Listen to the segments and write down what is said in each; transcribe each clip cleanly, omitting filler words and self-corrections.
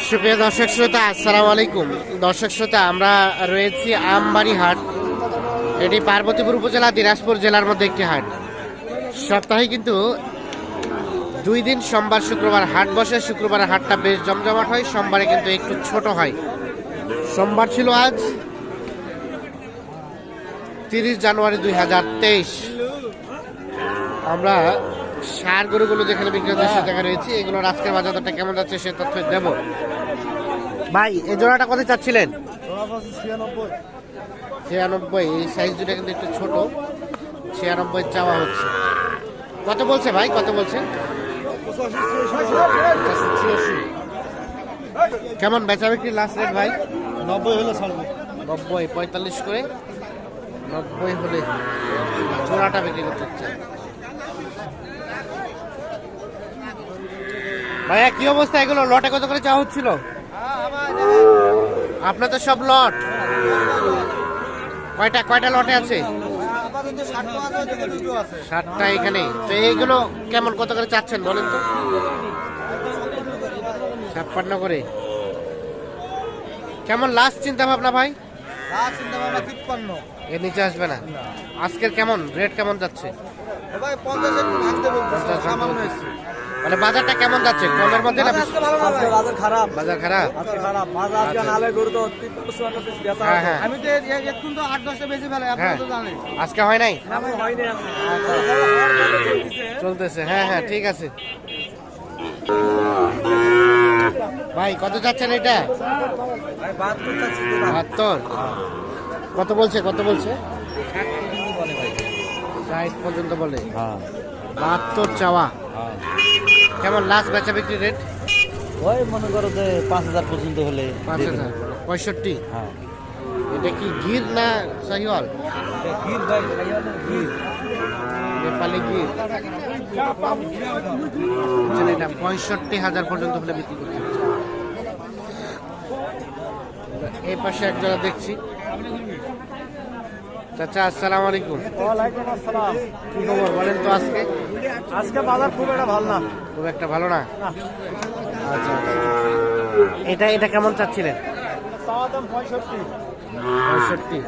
সুপ্রিয় দর্শক শ্রোতা, আসসালামু আলাইকুম। দর্শক শ্রোতা, আমরা রয়েছি আমবাড়ি হাট। এটি পার্বতীপুর উপজেলা, দিনাজপুর জেলার মধ্যে একটি হাট। সপ্তাহে কিন্তু 2 দিন, সোমবার শুক্রবার হাট বসে। শুক্রবারের হাটটা বেশ জমজমাট হয়, সোমবারে কিন্তু একটু ছোট হয়। সোমবার ছিল আজ 30 জানুয়ারি 2023। আমরা ষাঁড় গরুগুলো যেখানে বিক্রি হচ্ছে সে জায়গায় রয়েছি। এগুলোর আজকের বাজার দরটা কেমন যাচ্ছে সে তথ্য দেব। ভাই, এই জোড়াটা কত চাচ্ছিলেন? 96। এই সাইজ দুটা কিন্তু একটু ছোট। 96 চাওয়া হচ্ছে। কত বলছে ভাই, কত বলছে? 85। কেমন বেচা বিক্রি লাস্ট রেট ভাই? 90 হলে ছাড়বো। 90, 45 করে 90 হলে জোড়াটা বিক্রি করতে হচ্ছে। ভাইয়া, কি অবস্থা? এগুলো লটে কত করে চাওয়া হচ্ছিল? আপনার তো সব লট। কয়টা লটে আছে? 60টা এখানে। তো এইগুলো কেমন, কত করে চাচ্ছেন বলেন তো? 56 করে। কেমন লাস্ট চিন্তা ভাবনা ভাই? 53। এর নিচে আসবে না। আজকের কেমন রেট, কেমন যাচ্ছে? ভাই 50 একটু ভাঙতে বলতেছে। সামান্য এসে। মানে বাজারটা কেমন যাচ্ছে? কমের মধ্যে না? আজকে বাজার খারাপ। বাজার খারাপ। আজকে খারাপ। বাজার আজকে নালে গরু তো 300 পিস বেচা হ্যাঁ, আছে। হ্যাঁ। আমি তো এখন তো 8-10টা বেশি ফেলে, হ্যাঁ, আপনারা তো জানেন। আজকে হয় নাই? না ভাই, হয়নি আজকে। চলতেছে। হ্যাঁ হ্যাঁ, ঠিক আছে ভাই। কত যাচ্ছেন এটা? ভাই 72 চাচ্ছি তো না। 72। কত বলছে, কত বলছে? 60 পর্যন্ত বলে ভাই। 60 পর্যন্ত বলে। হ্যাঁ 72 চাওয়া। হ্যাঁ। কেমন লাস্ট বেচা বিক্রি রেট? ওই মনে করো যে 5000 পর্যন্ত হলে 5000। 65। হ্যাঁ। এটা কি গির না শাহিওয়াল? গির ভাই, গির। নেপালি গির। এটা 65,000 পর্যন্ত হলে বিক্রি করতে হচ্ছে। এই পাশে এক জোড়া দেখছি। চাচা, আসসালামু আলাইকুম। ওয়ালাইকুম আসসালাম। কি খবর বলেন তো আজকে? আজকে বাজার খুব একটা ভালো না। খুব একটা ভালো না। না। আচ্ছা আচ্ছা। এটা কেমন চাচ্ছিলেন? চাওয়া দাম 65। 65।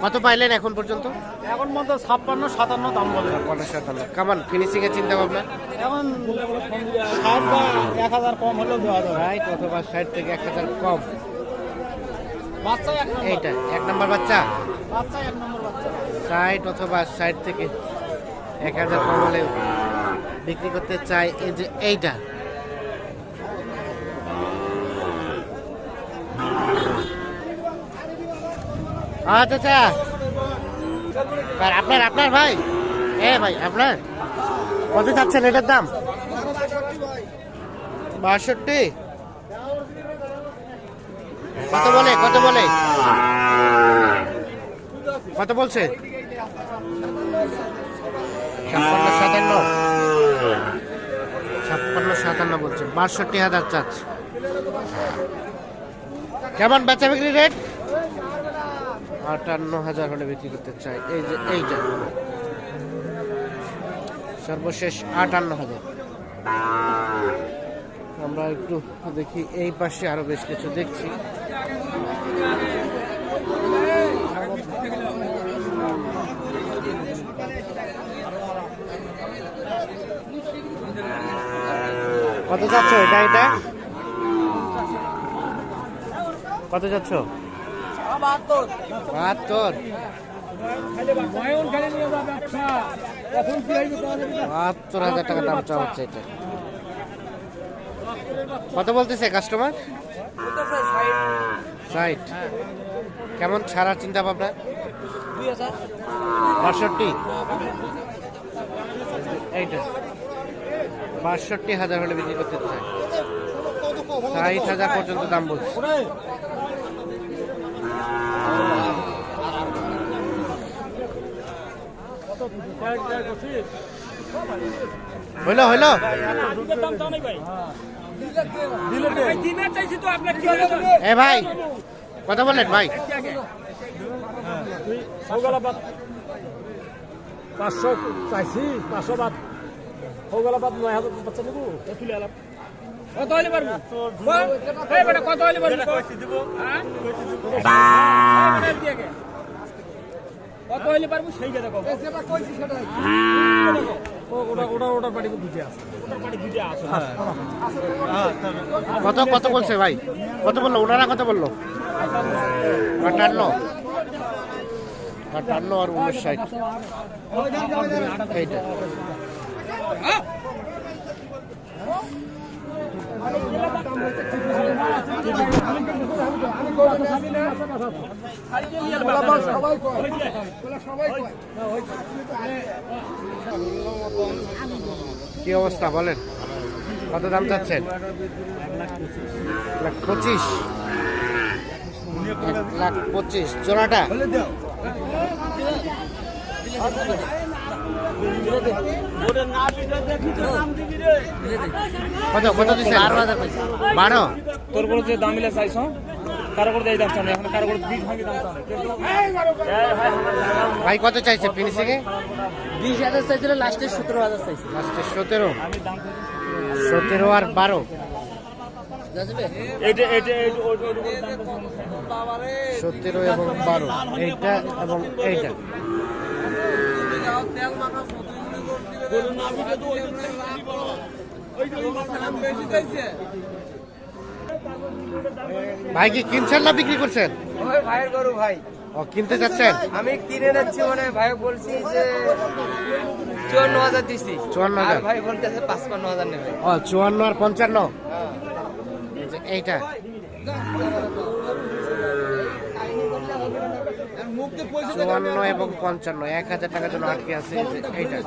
কত পাইলেন এখন পর্যন্ত? এখন মধ্যে 56-57 দাম বলে। 57। কেমন ফিনিশিং এর চিন্তা ভাবনা? এখন 60 বা 1000 কম হলেও দেওয়া যাবে। রাইট, অথবা 60 থেকে 1000 কম। বাচ্চা এক নম্বর। এইটা 1 নম্বর বাচ্চা। বাচ্চা 1 নম্বর বাচ্চা। 60 অথবা 60 থেকে 1000 কম হলে বিক্রি করতে চাই। এই যে এইটা, আচ্ছা আচ্ছা। আপনার ভাই, ভাই আপনার কত চাচ্ছেন এটার দাম? 62। কত বলে, কত বলে, কত বলছে? 56-57। 56-57 বলছে। 62,000 চাচ্ছে। কেমন বেচা বিক্রি রেট? 58,000 হলে বিক্রি করতে চাই। এই যে এইটা সর্বশেষ 58,000। আমরা একটু দেখি, এই পাশে আরো বেশ কিছু দেখছি। কত যাচ্ছ এটা? কত যাচ্ছ? 72। 72। 72,000 টাকা দাম চাওয়া হচ্ছে এটা। কত বলতেছে কাস্টমার? 60। কেমন ছাড়ার চিন্তা ভাবনা? 62। এইটা 62,000 হলে বিক্রি করতে চাই। 60,000 পর্যন্ত দাম বলছে। হইলো এ ভাই, কত বললেন ভাই? 500 চাইছি, 500 বাদ। ওগুলা বাদ 9000 বাচ্চা নেবো তুলে আলাম কত হইলে পারবো এই বেটা কত হইলে পারবো কইছি দিব হ্যাঁ কত হইলে পারবো সেই কথা কও যেটা কইছি সেটাই ওটা পাটি দুইটা আছে ওটার পাটি দুইটা আছে হ্যাঁ কত কত বলছে ভাই? কত বললো ওনারা? কত বললো? 58 58 আর 59 এইটা কি অবস্থা বলেন? কত দাম চাচ্ছেন? 1,25,000 1,25,000 জোড়াটা। কত কত দিচ্ছেন? 12 তোর করে যে দাম মিলে চাইছ কারো করে দেই দাম চাই এখন কারো করে 20 ভাঙি দাম চাই ভাই কত চাইছে ফিনিশিং এ? 20,000 চাইছিল, লাস্টে 17,000 চাইছিল। লাস্টে 17 আর 12 এটা 17 এবং 12 এইটা এবং এইটা। ভাই কি কিনছেন না বিক্রি করছেন? ওই ভাইয়ের গরু ভাই, ও কিনতে যাচ্ছেন? আমি কিনে নিচ্ছি, মানে ভাই বলছি যে 54,000 দিছি। 54,000 আর ভাই বলতেছে 55,000 নেবে। ও 54 আর 55 এই যে এইটা। চুয়ান্ন এবং 55 1,000 টাকার জন্য আটকে আছে এই যে এইটা।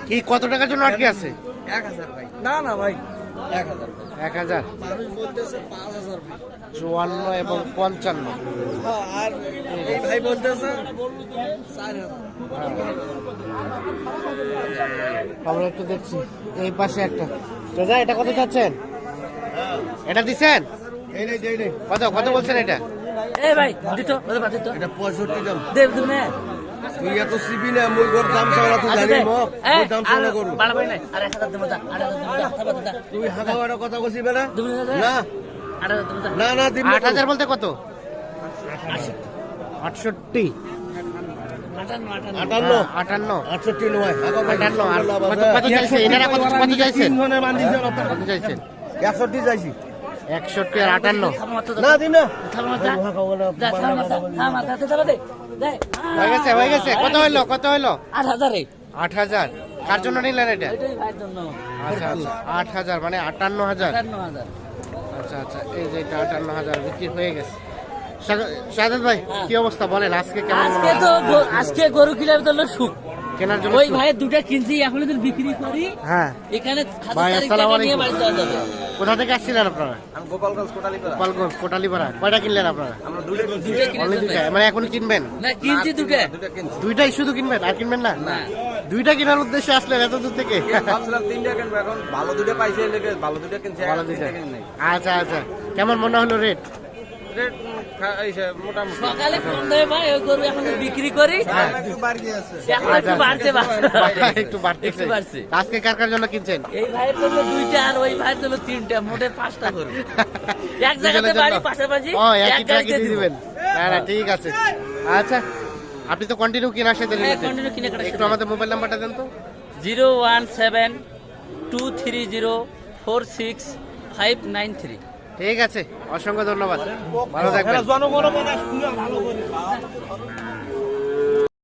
কি কত টাকার জন্য আটকে আছে? 1000 ভাই। না না ভাই, 1000। 1000। মানুষ বলতেছে 5,000 ভাই। 54 এবং 55 আর এই ভাই বলতেছে 4,000। আমরা একটু দেখছি এই পাশে একটা। দাদা এটা কত চাচ্ছেন? এটা দিছেন? কত কত বলছেন এটা? এই ভাই দিত, ওরে বাদ দিত। এটা 65 দাম। দেব তুমি। তুই এত সিবি না, মুই গোর দাম চাওয়া তুই জানি মক, এই ওই দাম চাওয়া করু। বাড়াবাই নাই, আর 1000 দেব দা, 8,000 দেব দা, খাবার দা। তুই হাগাওয়াটা কথা কইছিস না? তুমি না 8,000 দেব দা। না না দিন 8,000 বলতে কত? 68 58 58 68 নয় 58 আর কত কত চাইছে? এনারা কত কত চাইছেন? কত চাইছেন? 61 চাইছি। 61 আর 58 না দিন না থামাতা দা, থামাতা দে দে দে। হয়ে গেছে। কত হইলো? কত হইলো? 8,000 এ 8,000 কার জন্য নিলেন এটা? এটাই ভাইয়ের জন্য। আচ্ছা আচ্ছা 8,000 মানে 58,000। 58,000। আচ্ছা আচ্ছা এই যে এটা 58,000 বিক্রি হয়ে গেছে। শাহাদাত ভাই কি অবস্থা বলেন আজকে কেমন মনে আজকে হয়? তো আজকে গরু কিনার জন্য সুখ। কেনার জন্য ওই ভাইয়ের দুটো কিনছি, এখন যদি বিক্রি করি হ্যাঁ এখানে ভাই, 1000 আসসালামু টাকা নিয়ে আলাইকুম। বাড়ি যাওয়া যাবে। কোথা থেকে আসছিলেন আপনারা? আমি গোপালগঞ্জ কোটালীপাড়া। গোপালগঞ্জ কোটালীপাড়া। কয়টা কিনলেন আপনারা? আমরা দুটো কিনছি। দুটো কিনে অনলি দুইটা, মানে এখন কিনবেন? না কিনছি দুটো। দুটো কিনছি। দুইটাই শুধু কিনবেন আর কিনবেন না? না। দুইটা কেনার উদ্দেশ্যে আসলেন এত দূর থেকে? ভাবছিলাম তিনটা কিনবো, এখন ভালো দুটো পাইছে লেগে ভালো দুটো কিনছি। ভালো দুইটা। আচ্ছা আচ্ছা কেমন মনে হলো রেট? রেট মোটামুটি সকালে ফোন দেবে ভাই, ওই গরু এখন বিক্রি করি, হ্যাঁ একটু বাড়িয়ে আছে। এখন একটু বাড়ছে একটু বাড়তেছে। একটু বাড়ছে। আজকে কার কার জন্য কিনছেন? এই ভাইয়ের জন্য দুইটা আর ওই ভাইয়ের জন্য তিনটা, মোটে 5টা গরু। এক জায়গাতে দুজনের বাড়ি জন্য? পাশাপাশি, ও এক একই ট্রাকে গাড়িতে দিয়ে দিব। দিবেন? না না ঠিক আছে। আচ্ছা আপনি তো কন্টিনিউ কেনার সাথে হ্যাঁ, related। continue কেনাকাটার একটু সাথে। আমাদের মোবাইল নাম্বারটা দেন তো। 017-230-46593। ঠিক আছে অসংখ্য ধন্যবাদ, ভালো থাকবেন। জনগণ মানে শুনে ভালো করে